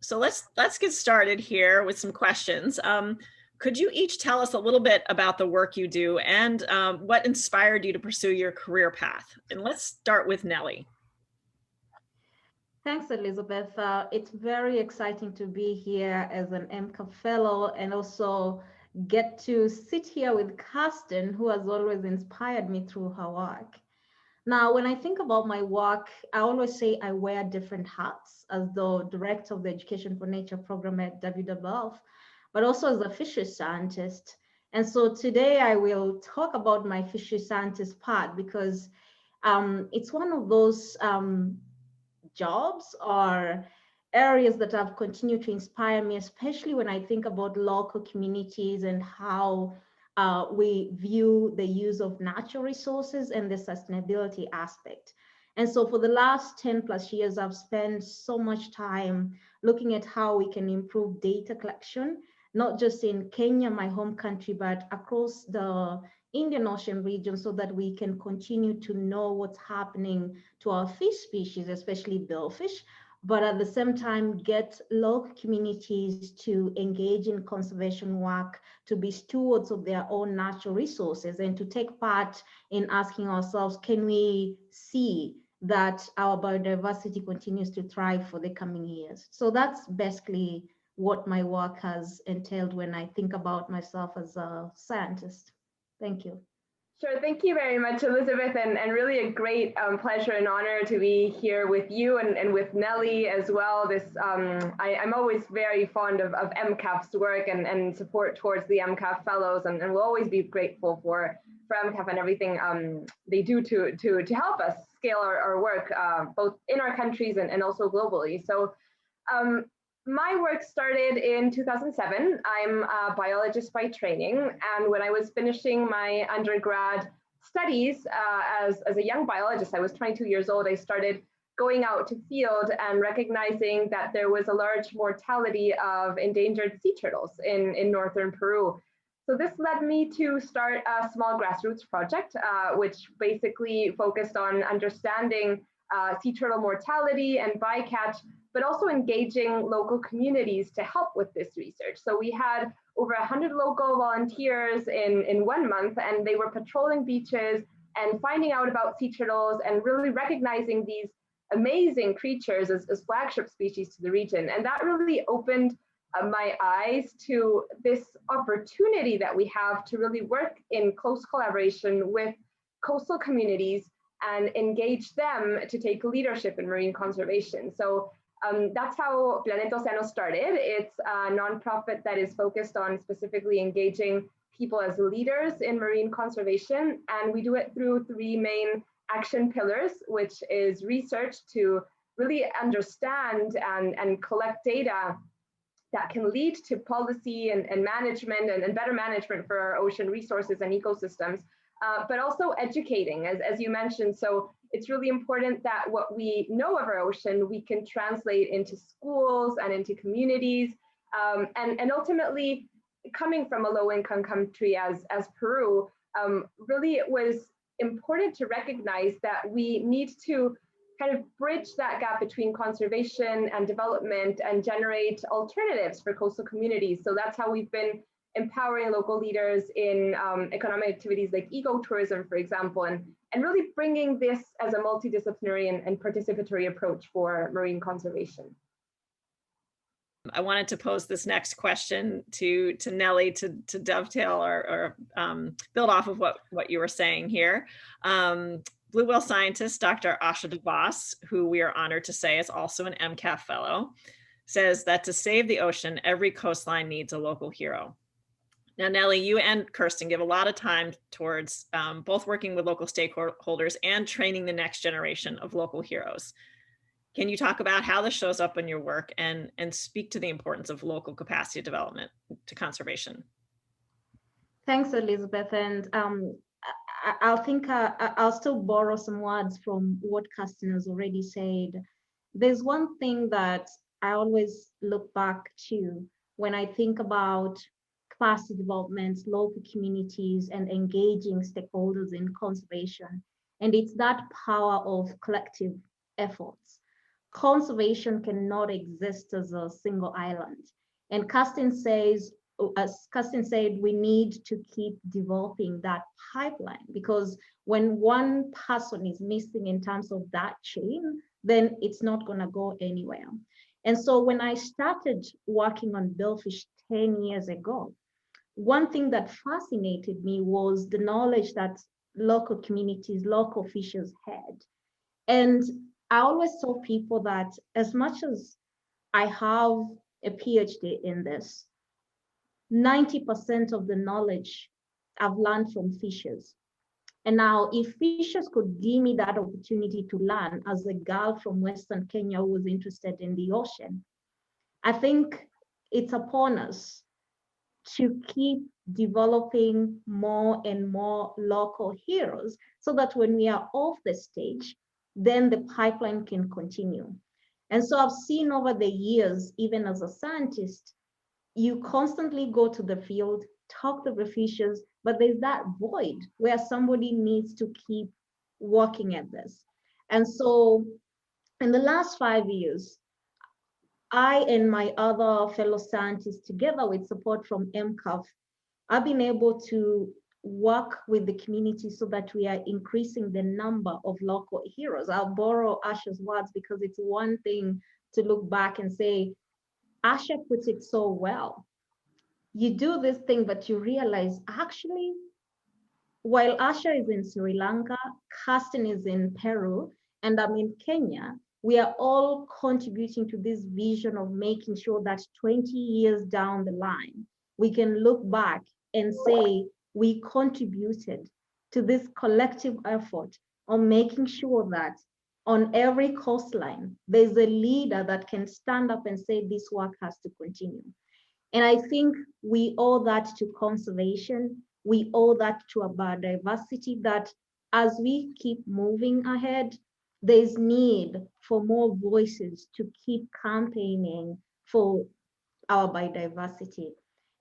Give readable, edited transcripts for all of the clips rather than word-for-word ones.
So let's get started here with some questions. Could you each tell us a little bit about the work you do and what inspired you to pursue your career path? And let's start with Nelly. Thanks, Elizabeth. It's very exciting to be here as an MCAF Fellow and also get to sit here with Kerstin, who has always inspired me through her work. Now, when I think about my work, I always say I wear different hats as the director of the Education for Nature program at WWF, but also as a fisheries scientist. And so today I will talk about my fisheries scientist part because it's one of those jobs or areas that have continued to inspire me, especially when I think about local communities and how we view the use of natural resources and the sustainability aspect. And so for the last 10 plus years, I've spent so much time looking at how we can improve data collection, not just in Kenya, my home country, but across the Indian Ocean region so that we can continue to know what's happening to our fish species, especially billfish, but at the same time get local communities to engage in conservation work, to be stewards of their own natural resources, and to take part in asking ourselves, can we see that our biodiversity continues to thrive for the coming years? So that's basically what my work has entailed when I think about myself as a scientist. Thank you. Sure, thank you very much, Elizabeth, and really a great pleasure and honor to be here with you and with Nelly as well. I'm always very fond of MCAF's work and support towards the MCAF Fellows, and we'll always be grateful for MCAF and everything they do to help us scale our work, both in our countries and also globally. So my work started in 2007. I'm a biologist by training, and when I was finishing my undergrad studies as a young biologist, I was 22 years old, I started going out to field and recognizing that there was a large mortality of endangered sea turtles in northern Peru. So this led me to start a small grassroots project, which basically focused on understanding sea turtle mortality and bycatch, but also engaging local communities to help with this research. So we had over 100 local volunteers in 1 month, and they were patrolling beaches and finding out about sea turtles and really recognizing these amazing creatures as flagship species to the region. And that really opened my eyes to this opportunity that we have to really work in close collaboration with coastal communities and engage them to take leadership in marine conservation. So that's how Planeta Océano started. It's a nonprofit that is focused on specifically engaging people as leaders in marine conservation. And we do it through 3 main action pillars, which is research to really understand and collect data that can lead to policy and management and better management for our ocean resources and ecosystems, but also educating, as you mentioned. So it's really important that what we know of our ocean, we can translate into schools and into communities. And ultimately, coming from a low-income country as Peru, really it was important to recognize that we need to kind of bridge that gap between conservation and development and generate alternatives for coastal communities. So that's how we've been empowering local leaders in economic activities like ecotourism, for example, and really bringing this as a multidisciplinary and participatory approach for marine conservation. I wanted to pose this next question to Nelly to dovetail or build off of what you were saying here. Blue whale scientist Dr. Asha de Vos, who we are honored to say is also an MCAF Fellow, says that to save the ocean, every coastline needs a local hero. Now, Nelly, you and Kerstin give a lot of time towards both working with local stakeholders and training the next generation of local heroes. Can you talk about how this shows up in your work and speak to the importance of local capacity development to conservation? Thanks, Elizabeth. And I'll still borrow some words from what Kerstin has already said. There's one thing that I always look back to when I think about capacity development, local communities, and engaging stakeholders in conservation. And it's that power of collective efforts. conservation cannot exist as a single island. And Kerstin says, as Kerstin said, we need to keep developing that pipeline, because when one person is missing in terms of that chain, then it's not going to go anywhere. And so when I started working on Billfish 10 years ago, one thing that fascinated me was the knowledge that local communities, local fishers had. And I always tell people that as much as I have a PhD in this, 90% of the knowledge I've learned from fishers. And now, if fishers could give me that opportunity to learn as a girl from Western Kenya who was interested in the ocean, I think it's upon us to keep developing more and more local heroes so that when we are off the stage, then the pipeline can continue. And so I've seen over the years, even as a scientist, you constantly go to the field, talk to the fishers, but there's that void where somebody needs to keep working at this. And so in the last 5 years, I and my other fellow scientists, together with support from MCAF, I've been able to work with the community so that we are increasing the number of local heroes. I'll borrow Asha's words because it's one thing to look back and say, Asha puts it so well. You do this thing, but you realize actually, while Asha is in Sri Lanka, Kerstin is in Peru, and I'm in Kenya, we are all contributing to this vision of making sure that 20 years down the line, we can look back and say we contributed to this collective effort on making sure that on every coastline, there's a leader that can stand up and say this work has to continue. And I think we owe that to conservation. We owe that to our biodiversity, that as we keep moving ahead, there's need for more voices to keep campaigning for our biodiversity.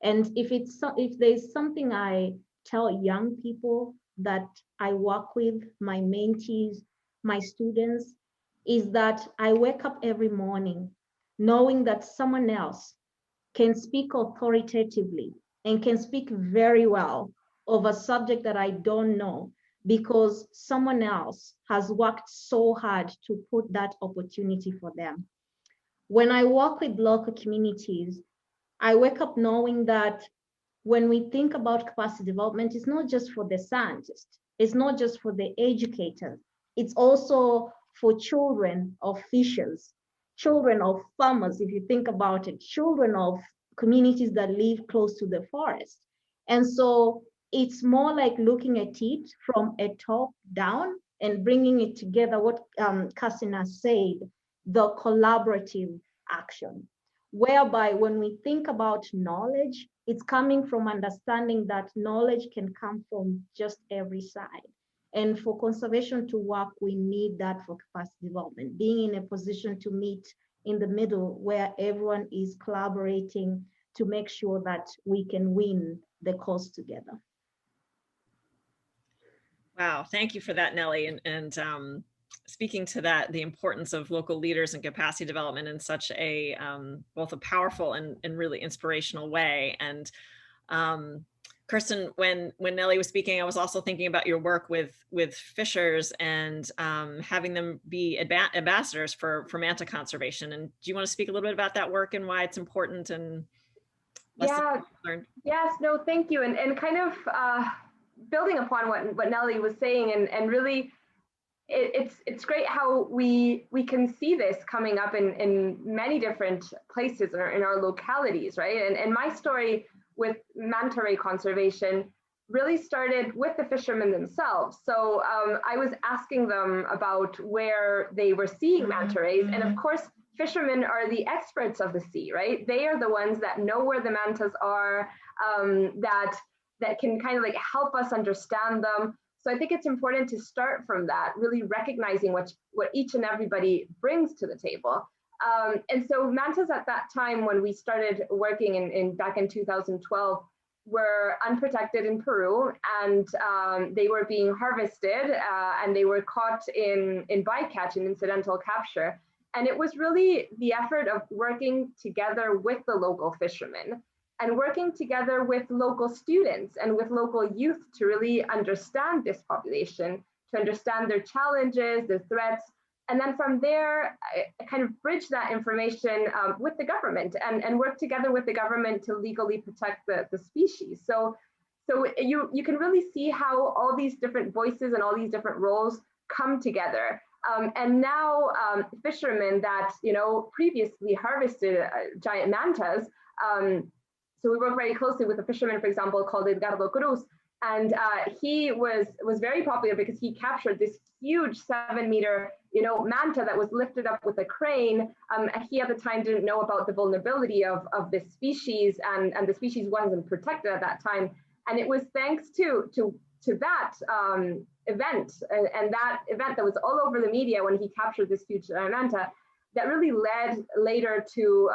And if there's something I tell young people that I work with, my mentees, my students, is that I wake up every morning knowing that someone else can speak authoritatively and can speak very well of a subject that I don't know because someone else has worked so hard to put that opportunity for them. When I work with local communities, I wake up knowing that when we think about capacity development, it's not just for the scientists, it's not just for the educators, it's also for children of fishers, children of farmers, if you think about it, children of communities that live close to the forest. And so it's more like looking at it from a top down and bringing it together, what Kerstin has said, the collaborative action, whereby when we think about knowledge, it's coming from understanding that knowledge can come from just every side. And for conservation to work, we need that for capacity development, being in a position to meet in the middle where everyone is collaborating to make sure that we can win the cause together. Wow, thank you for that, Nelly. And speaking to that, the importance of local leaders and capacity development in such a both a powerful and really inspirational way. And Kerstin, when Nelly was speaking, I was also thinking about your work with fishers and having them be ambassadors for manta conservation. And do you want to speak a little bit about that work and why it's important and lessons learned? Yes, no, thank you. And kind of building upon what Nelly was saying, and really it's great how we can see this coming up in many different places in our localities, right? And my story with manta ray conservation really started with the fishermen themselves. So I was asking them about where they were seeing manta rays, and of course, fishermen are the experts of the sea, right? They are the ones that know where the mantas are, that can kind of like help us understand them. So I think it's important to start from that, really recognizing what each and everybody brings to the table. And so mantas at that time, when we started working back in 2012, were unprotected in Peru, and they were being harvested, and they were caught in bycatch and incidental capture. And it was really the effort of working together with the local fishermen and working together with local students and with local youth to really understand this population, to understand their challenges, their threats, and then from there, kind of bridge that information with the government and work together with the government to legally protect the species. So you can really see how all these different voices and all these different roles come together. And now fishermen that previously harvested giant mantas. So we work very closely with a fisherman, for example, called Edgardo Cruz, and he was very popular because he captured this huge 7-meter manta that was lifted up with a crane. He at the time didn't know about the vulnerability of this species, and the species wasn't protected at that time. And it was thanks to that event and that event that was all over the media when he captured this huge manta that really led later to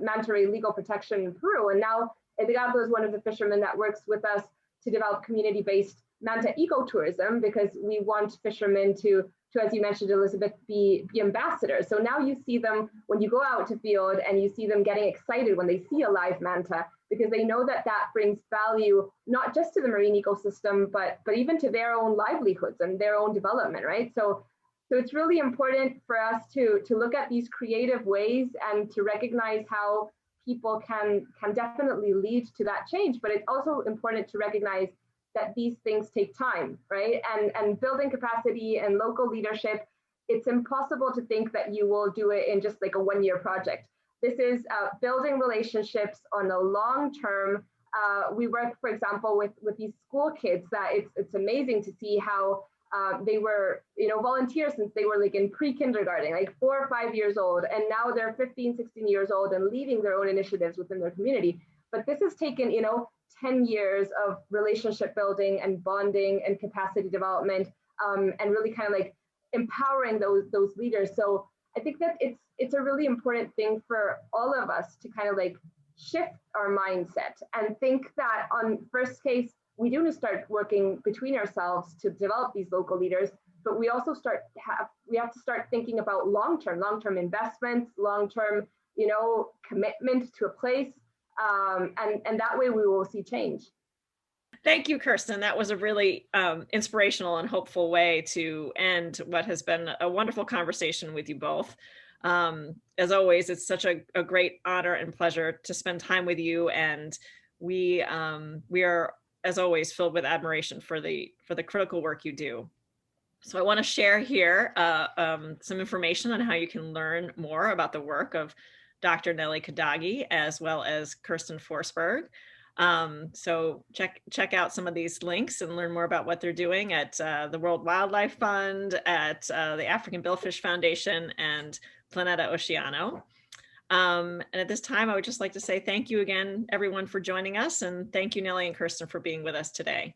manta ray legal protection in Peru. And now Edgardo is one of the fishermen that works with us to develop community-based manta ecotourism, because we want fishermen to, as you mentioned, Elizabeth, be ambassadors. So now you see them when you go out to field and you see them getting excited when they see a live manta, because they know that that brings value not just to the marine ecosystem, but even to their own livelihoods and their own development, right? So it's really important for us to look at these creative ways and to recognize how people can definitely lead to that change. But it's also important to recognize that these things take time, right? And building capacity and local leadership, it's impossible to think that you will do it in just like a 1-year project. This is building relationships on a long term. We work, for example, with these school kids that it's amazing to see how they were, volunteers since they were like in pre-kindergarten, like 4 or 5 years old, and now they're 15, 16 years old and leading their own initiatives within their community. But this has taken, 10 years of relationship building and bonding and capacity development, and really kind of like empowering those leaders. So I think that it's a really important thing for all of us to kind of like shift our mindset and think that on first case, we do need to start working between ourselves to develop these local leaders, but we also we have to start thinking about long-term investments, long-term, commitment to a place, and that way we will see change. Thank you, Kerstin. That was a really inspirational and hopeful way to end what has been a wonderful conversation with you both. As always, it's such a great honor and pleasure to spend time with you, and we are, as always, filled with admiration for the critical work you do. So I want to share here some information on how you can learn more about the work of Dr. Nelly Kadagi, as well as Kerstin Forsberg. So check out some of these links and learn more about what they're doing at the World Wildlife Fund, at the African Billfish Foundation, and Planeta Océano. And at this time, I would just like to say thank you again, everyone, for joining us. And thank you, Nelly and Kerstin, for being with us today.